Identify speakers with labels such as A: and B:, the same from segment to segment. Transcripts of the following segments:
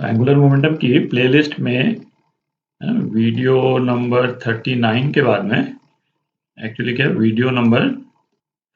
A: Angular momentum की playlist में video number 39 के बाद में एक्चुअली क्या वीडियो नंबर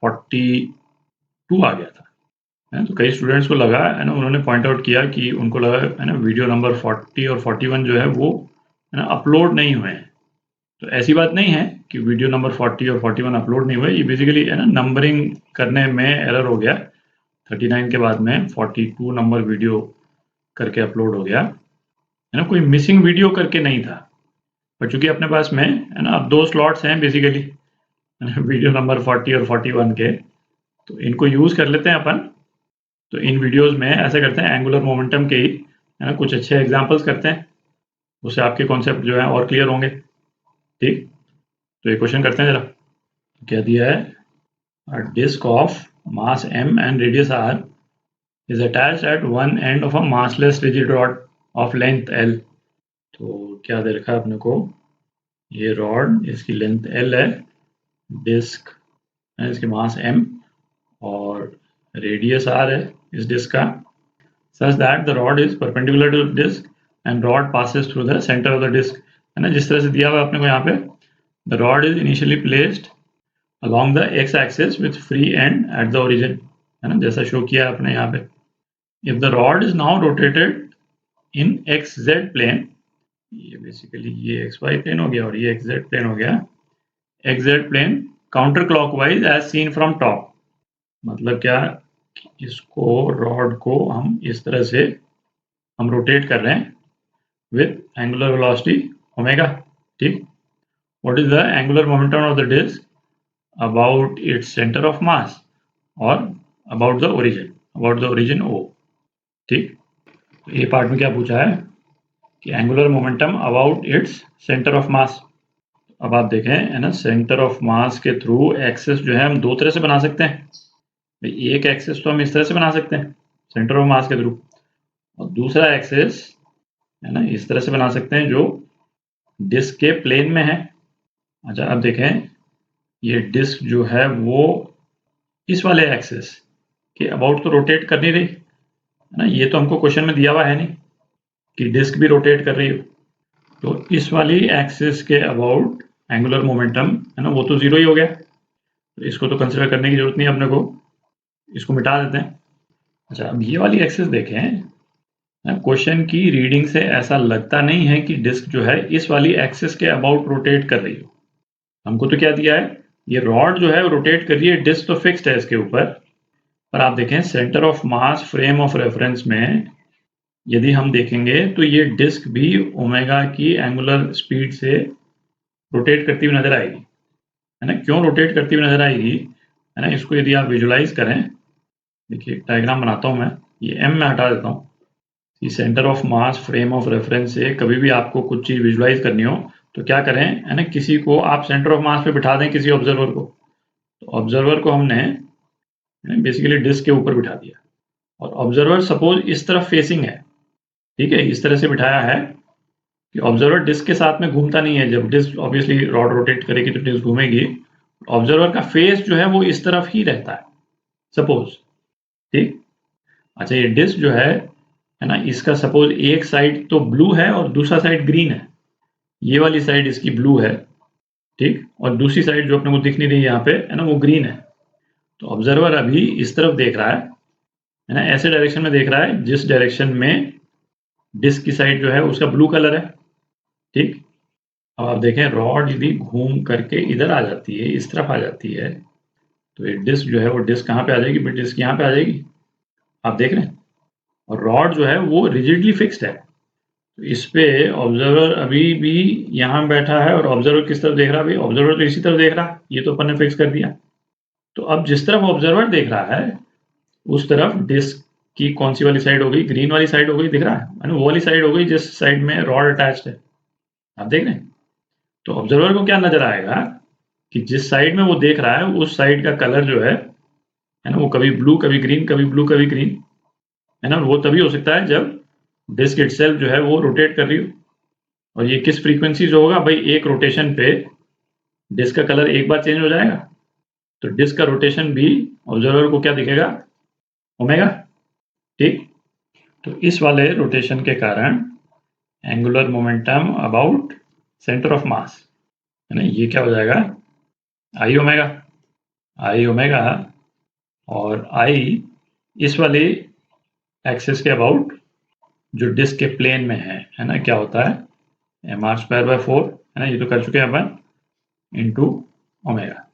A: 42 आ गया था। तो कई स्टूडेंट्स को लगा है ना, उन्होंने पॉइंट आउट किया कि उनको लगा है ना वीडियो नंबर 40 और 41 जो है वो है ना अपलोड नहीं हुए हैं। तो ऐसी बात नहीं है कि वीडियो नंबर 40 और 41 अपलोड नहीं हुए, ये बेसिकली है ना नंबरिंग करने में एरर हो गया। 39 के बाद में 42 नंबर वीडियो करके अपलोड हो गया है ना, कोई मिसिंग वीडियो करके नहीं था। पर चूंकि अपने पास में है ना अब 2 स्लॉट्स हैं बेसिकली वीडियो नंबर 40 और 41 के, तो इनको यूज़ कर लेते हैं अपन। तो इन वीडियोस में ऐसा करते हैं, एंगुलर मोमेंटम के ही है ना कुछ अच्छे एग्जांपल्स करते हैं, उससे आपके कॉन्सेप्ट जो है और क्लियर होंगे। ठीक, तो ये क्वेश्चन करते हैं जरा। क्या दिया है, a disc of mass m and radius r is attached at one end of a massless rigid rod of length l। तो क्या दे रखा है अपने को, ये रॉड इसकी लेंथ l है, डिस्क है इसके मास m और रेडियस r है इस डिस्क का, such that the rod is perpendicular to the disc and rod passes through the center of the disc। है ना, जिस तरह से दिया हुआ है अपने को यहाँ पे, the rod is initially placed along the x axis with free end at the origin। है ना, जैसा शो किया है अपने यहाँ पे। if the rod is now rotated in xz plane, ये बेसिकली ये xy प्लेन हो गया और ये xz प्लेन हो गया, xz plane counter clockwise as seen from top. मतलब क्या, इसको रॉड को हम इस तरह से हम रोटेट कर रहे हैं with angular velocity omega। ठीक, what is the angular momentum of the disk about its center of mass or about the origin O। ठीक, तो ये पार्ट में क्या पूछा है कि angular momentum about its centre of मास। अब आप देखें है ना, सेंटर ऑफ मास के थ्रू एक्सेस जो है हम दो तरह से बना सकते हैं। एक एक्सेस तो हम इस तरह से बना सकते हैं सेंटर ऑफ मास के थ्रू, और दूसरा एक्सेस है ना इस तरह से बना सकते हैं जो डिस्क के प्लेन में है। अच्छा, अब देखें ये डिस्क जो है वो इस वाले एक्सेस के अबाउट तो रोटेट कर नहीं रही है ना, ये तो हमको क्वेश्चन में दिया हुआ है नहीं कि डिस्क भी रोटेट कर रही हो। तो इस वाली एक्सिस के अबाउट एंगुलर मोमेंटम है ना वो तो जीरो ही हो गया, तो इसको तो कंसिडर करने की जरूरत नहीं है अपने को, इसको मिटा देते हैं। अच्छा, अब ये वाली एक्सिस देखें, क्वेश्चन की रीडिंग से ऐसा लगता नहीं है कि डिस्क जो है इस वाली एक्सिस के अबाउट रोटेट कर रही हो। हमको तो क्या दिया है, ये रॉड जो है रोटेट कर रही है, डिस्क तो फिक्स्ड है इसके ऊपर। पर आप देखें centre of mass frame of reference में यदि हम देखेंगे तो ये डिस्क भी ओमेगा की एंगुलर स्पीड से रोटेट करती हुई नजर आएगी। है ना, क्यों रोटेट करती हुई नजर आएगी है ना, इसको यदि आप विजुलाइज करें, देखिए डायग्राम बनाता हूं मैं, ये m में हटा देता हूं। Centre of mass frame of reference से कभी भी आपको कुछ चीज विजुलाइज करनी हो तो क्या करें है ना, किसी को आप सेंटर ऑफ मास पे बिठा दें, किसी ऑब्जर्वर को। तो ऑब्जर्वर को हमने बेसिकली डिस्क के ऊपर बिठा दिया और ऑब्जर्वर सपोज इस तरफ फेसिंग है। ठीक है, इस तरह से बिठाया है कि ऑब्जर्वर डिस्क के साथ में घूमता नहीं है। जब डिस्क ऑब्वियसली रॉड रोटेट करेगी तो डिस्क घूमेगी, ऑब्जर्वर का फेस जो है वो इस तरफ ही रहता है सपोज। ठीक, अच्छा ये डिस्क जो है ना, इसका सपोज एक साइड तो ब्लू है और दूसरा साइड ग्रीन है, ये वाली साइड इसकी ब्लू है। ठीक, और दूसरी साइड जो अपने को दिख नहीं रही यहाँ पे है ना वो ग्रीन है। तो ऑब्जर्वर अभी इस तरफ देख रहा है ना, ऐसे डायरेक्शन में देख रहा है जिस डायरेक्शन में डिस्क की साइड जो है उसका ब्लू कलर है। ठीक, अब आप देखें रॉड यदि घूम करके इधर आ जाती है, इस तरफ आ जाती है, तो ये डिस्क जो है वो डिस्क कहाँ पे आ जाएगी, डिस्क यहाँ पे आ जाएगी, आप देख रहे हैं। और रॉड जो है वो रिजिडली फिक्स्ड है, तो इस पे ऑब्जर्वर अभी भी यहाँ बैठा है और ऑब्जर्वर किस तरफ देख रहा है, भाई ऑब्जर्वर तो इसी तरफ देख रहा है, ये तो अपन ने फिक्स कर दिया। तो अब जिस तरफ ऑब्जर्वर देख रहा है उस तरफ डिस्क की कौन सी वाली साइड हो गई, ग्रीन वाली साइड हो गई, दिख रहा है वो वाली साइड हो गई जिस साइड में रॉड अटैच्ड है, आप देख रहे हैं। तो ऑब्जर्वर को क्या नजर आएगा कि जिस साइड में वो देख रहा है उस साइड का कलर जो है ना वो कभी ब्लू कभी ग्रीन, कभी ब्लू कभी ग्रीन, है ना। वो तभी हो सकता है जब डिस्क इटसेल्फ जो है वो रोटेट कर रही हो। और ये किस फ्रीक्वेंसी से होगा भाई, एक रोटेशन पे डिस्क का कलर एक बार चेंज हो जाएगा, तो डिस्क का रोटेशन भी ऑब्जर्वर को क्या दिखेगा, ओमेगा। ठीक, तो इस वाले रोटेशन के कारण angular momentum about centre of mass, है ना, ये क्या हो जाएगा, आई ओमेगा, और आई इस वाले एक्सिस के अबाउट जो डिस्क के प्लेन में है ना, क्या होता है, mr²/4, है ना, ये तो कर चुके हैं अपन, into omega.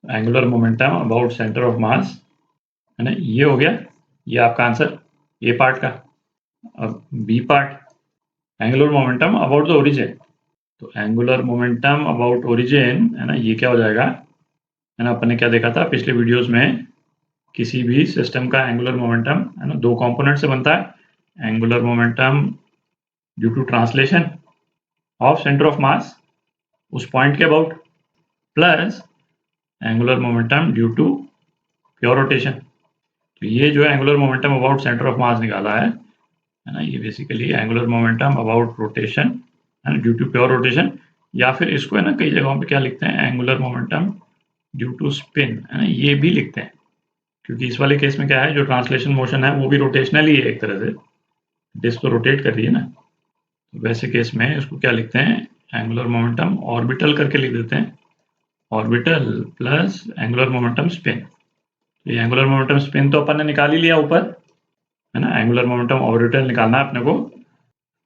A: Angular momentum about centre of mass, है ना, ये हो गया, ये आपका आंसर ए पार्ट का। अब B part, angular momentum about the origin, तो एंगुलर मोमेंटम अबाउट ओरिजिन, है ना, ये क्या हो जाएगा, है ना, अपन ने क्या देखा था पिछले वीडियोस में, किसी भी सिस्टम का एंगुलर मोमेंटम, है ना, दो कंपोनेंट से बनता है, angular momentum due to translation of centre of mass उस पॉइंट के about, plus angular momentum due to pure rotation. तो ये जो angular momentum about centre of mass निकाला है ना, ये basically angular momentum about rotation, है ना, ड्यू टू प्योर रोटेशन, या फिर इसको, है ना, कई जगहों पे क्या लिखते हैं, angular momentum due to spin, है ना, ये भी लिखते हैं, क्योंकि इस वाले केस में क्या है, जो ट्रांसलेशन मोशन है वो भी रोटेशनल ही है, एक तरह से डिस्क तो रोटेट कर रही है ना, तो वैसे केस में इसको क्या लिखते हैं, एंगुलर मोमेंटम ऑर्बिटल करके लिख देते हैं, orbital plus angular momentum spin. तो ये एंगुलर मोमेंटम स्पिन तो अपन ने निकाल ही लिया ऊपर, है ना, एंगुलर मोमेंटम ऑर्बिटल निकालना है अपने को।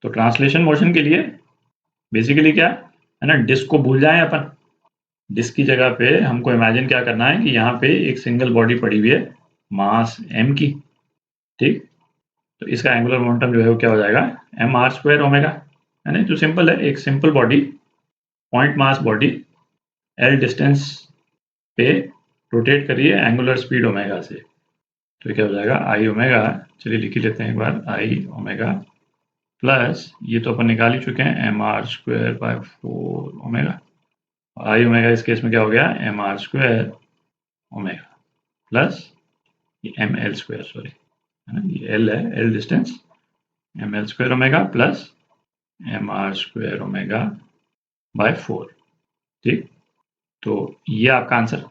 A: तो ट्रांसलेशन मोशन के लिए बेसिकली क्या है ना, डिस्क को भूल जाएं अपन, डिस्क की जगह पे हमको इमेजिन क्या करना है कि यहाँ पे एक सिंगल बॉडी पड़ी हुई है मास m की, ठीक, तो इसका एंगुलर मोमेंटम जो है वो क्या हो जाएगा, mr² ओमेगा, है ना, जो सिंपल है, एक simple body, point mass body, l distance पे रोटेट करिए एंगुलर स्पीड ओमेगा से, तो क्या हो जाएगा, आई ओमेगा, चलिए लिख ही लेते हैं एक बार, आई ओमेगा प्लस, ये तो अपन निकाल ही चुके हैं, mr²/4 ओमेगा, आई ओमेगा इस केस में क्या हो गया, mr² ओमेगा प्लस ये ml², सॉरी, है ना, ये l है, l distance, ml² omega plus mr² omega by 4, ठीक, तो ये आपका आंसर।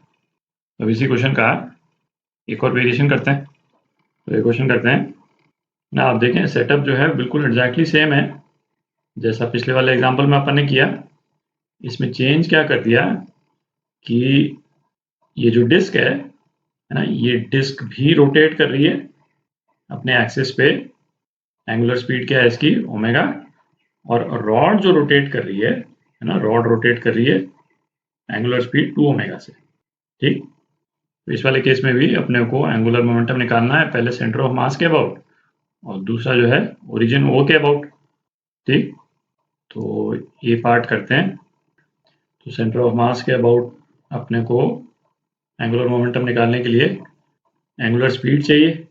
A: अब इसी क्वेश्चन का एक और वेरिएशन करते हैं, तो ये क्वेश्चन करते हैं ना, आप देखें सेटअप जो है बिल्कुल एग्जैक्टली सेम है जैसा पिछले वाले एग्जांपल में अपन ने किया, इसमें चेंज क्या कर दिया कि ये जो डिस्क है ना, ये डिस्क भी रोटेट कर रही है अपने एक्सिस पे, एंगुलर स्पीड क्या है इसकी, ओमेगा, और रॉड जो रोटेट कर रही है ना, रॉड रोटेट कर रही है एंगुलर स्पीड 2 ओमेगा से, ठीक, तो इस वाले केस में भी अपने को एंगुलर मोमेंटम निकालना है, पहले सेंटर ऑफ मास के अबाउट और दूसरा जो है ओरिजिन ओ के अबाउट, ठीक, तो ये पार्ट करते हैं। तो सेंटर ऑफ मास के अबाउट अपने को एंगुलर मोमेंटम निकालने के लिए एंगुलर स्पीड चाहिए,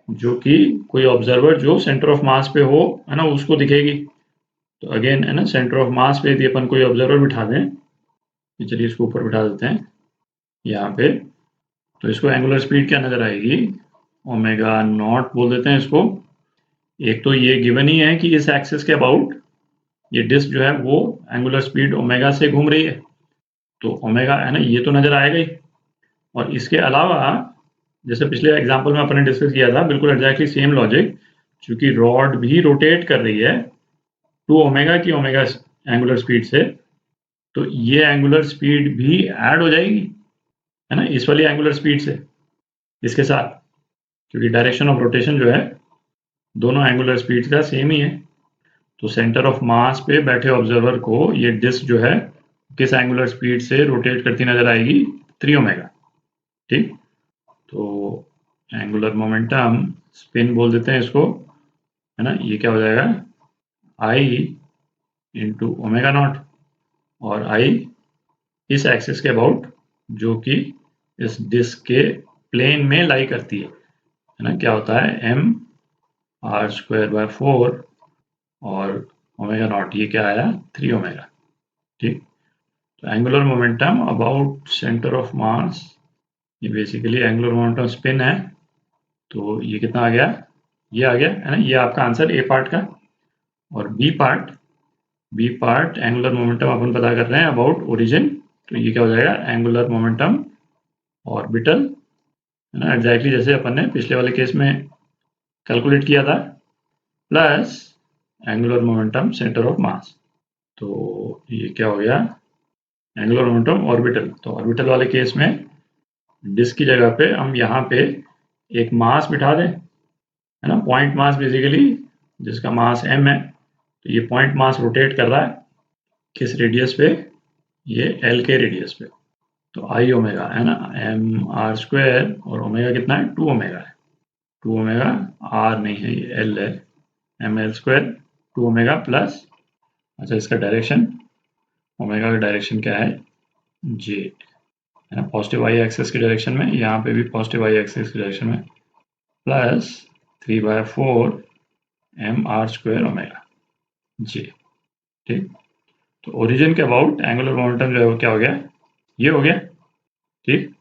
A: जो कि कोई ऑब्जर्वर जो सेंटर ऑफ मास पे हो, है ना, उसको दिखेगी। तो अगेन, है ना, सेंटर ऑफ मास पे यदि अपन कोई ऑब्जर्वर बिठा दें, तो चलिए इसको ऊपर बिठा देते हैं यहाँ पे, तो इसको एंगुलर स्पीड क्या नजर आएगी, ओमेगा नॉट बोल देते हैं इसको। एक तो ये गिवन ही है कि इस एक्सिस के अबाउट ये डिस्क जो है वो एंगुलर स्पीड ओमेगा से घूम रही है, तो ओमेगा, है ना, ये तो नजर आएगा ही, और इसके अलावा जैसे पिछले एग्जांपल में अपने डिस्कस किया था, बिल्कुल एग्जैक्टली सेम लॉजिक, चूंकि रॉड भी रोटेट कर रही है 2 ओमेगा की ओमेगा एंगुलर स्पीड से, तो ये एंगुलर स्पीड भी ऐड हो जाएगी, है ना, इस वाली एंगुलर स्पीड से इसके साथ, क्योंकि डायरेक्शन ऑफ रोटेशन जो है दोनों एंगुलर स्पीड का सेम ही है। तो सेंटर ऑफ मास पे बैठे ऑब्जर्वर को ये डिस्क जो है किस एंगुलर स्पीड से रोटेट करती नजर आएगी, 3 ओमेगा, ठीक, तो एंगुलर मोमेंटम स्पिन बोल देते हैं इसको, है ना, ये क्या हो जाएगा, आई इंटू ओमेगा नॉट, और आई इस एक्सिस के अबाउट जो कि इस डिस्क के प्लेन में लाई करती है ना, क्या होता है, mr²/4 और ओमेगा नॉट, ये क्या आया, 3 ओमेगा, ठीक, तो angular momentum about centre of मास, ये बेसिकली एंगुलर मोमेंटम स्पिन है, तो ये कितना आ गया, ये आ गया, है ना, ये आपका आंसर ए पार्ट का। और बी पार्ट एंगुलर मोमेंटम अपन पता कर रहे हैं अबाउट ओरिजिन, तो ये क्या हो जाएगा, एंगुलर मोमेंटम ऑर्बिटल, है ना, एग्जैक्टली जैसे अपन ने पिछले वाले केस में कैलकुलेट किया था, plus angular momentum centre of मास। तो ये क्या हो गया, एंगुलर मोमेंटम ऑर्बिटल। तो ऑर्बिटल वाले केस में डिस्क की जगह पे हम यहाँ पे एक मास बिठा दें, है ना, पॉइंट मास बेसिकली, जिसका मास m है। तो ये पॉइंट मास रोटेट कर रहा है किस रेडियस पे, ये l के रेडियस पे। तो आई ओमेगा है ना, एम आर स्क्वायर, और ओमेगा कितना है, 2 ओमेगा है। 2 ओमेगा आर नहीं है, ये एल है, M L square 2 omega plus, अच्छा इसका डायरेक्शन, ओमेगा का डायरेक्शन क्या है, जे, है ना, पॉजिटिव वाई एक्सिस की डायरेक्शन में, यहाँ पे भी पॉजिटिव वाई एक्सिस की डायरेक्शन में, plus 3/4 m r square omega J. ठीक, तो ओरिजिन के अबाउट एंगुलर मोमेंटम जो है वो क्या हो गया, ये हो गया। ठीक,